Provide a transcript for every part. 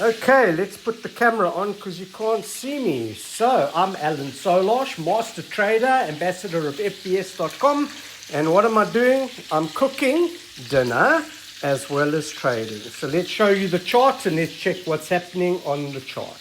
Okay, let's put the camera on because you can't see me. So, I'm Alan Solarsh, master trader, ambassador of FBS.com. And what am I doing? I'm cooking dinner as well as trading. So let's show you the chart and let's check what's happening on the chart.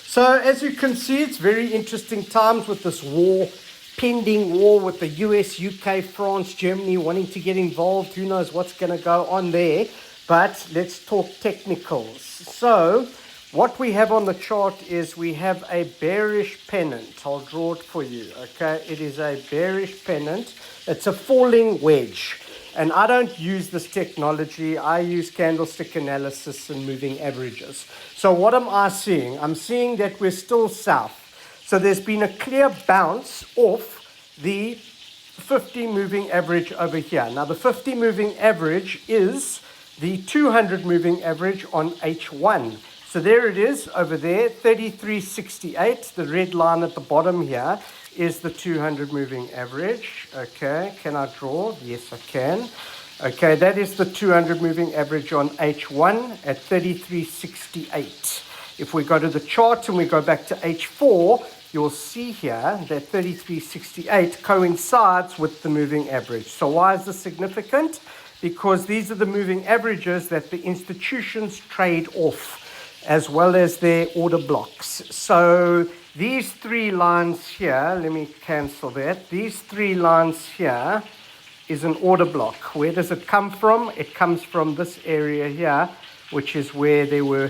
So as you can see, it's very interesting times with this war, pending war with the US, UK, France, Germany wanting to get involved. Who knows what's going to go on there? But let's talk technicals. So what we have on the chart is we have a bearish pennant. I'll draw it for you, okay? It is a bearish pennant. It's a falling wedge. And I don't use this technology. I use candlestick analysis and moving averages. So what am I seeing? I'm seeing that we're still south. So there's been a clear bounce off the 50 moving average over here. Now the 50 moving average is the 200 moving average on H1. So there it is over there, 33.68. The red line at the bottom here is the 200 moving average. Okay, can I draw? Yes, I can. Okay, that is the 200 moving average on H1 at 33.68. If we go to the chart and we go back to H4, you'll see here that 33.68 coincides with the moving average. So why is this significant? Because these are the moving averages that the institutions trade off, as well as their order blocks. So these three lines here, let me cancel that. These three lines here is an order block. Where does it come from? It comes from this area here, which is where there were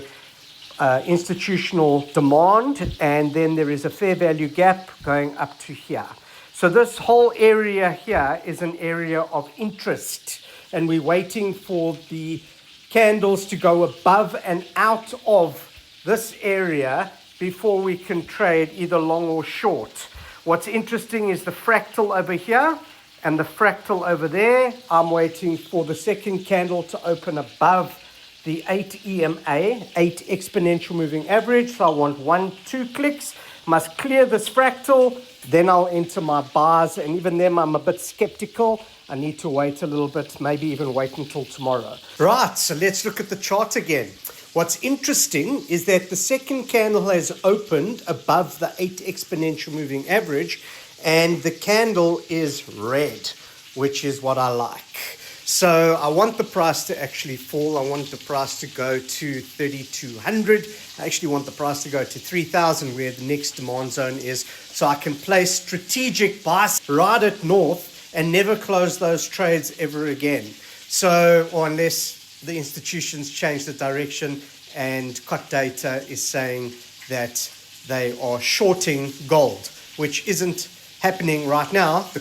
institutional demand, and then there is a fair value gap going up to here. So this whole area here is an area of interest, and we're waiting for the candles to go above and out of this area before we can trade either long or short. What's interesting is the fractal over here and the fractal over there. I'm waiting for the second candle to open above the 8 EMA, 8 exponential moving average. So I want 1-2 clicks, must clear this fractal, then I'll enter my buys, and even then I'm a bit skeptical. I need to wait a little bit, maybe even wait until tomorrow. Right, so let's look at the chart again. What's interesting is that the second candle has opened above the 8 exponential moving average, and the candle is red, which is what I like. So I want the price to actually fall. I want the price to go to 3,200. I actually want the price to go to 3,000, where the next demand zone is, so I can place strategic buys right at north and never close those trades ever again. So, or unless the institutions change the direction and COT data is saying that they are shorting gold, which isn't happening right now. The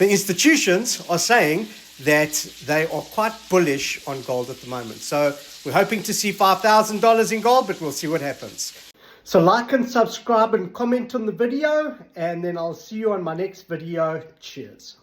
institutions are saying that they are quite bullish on gold at the moment. So we're hoping to see $5,000 in gold, but we'll see what happens. So like and subscribe and comment on the video, and then I'll see you on my next video. Cheers.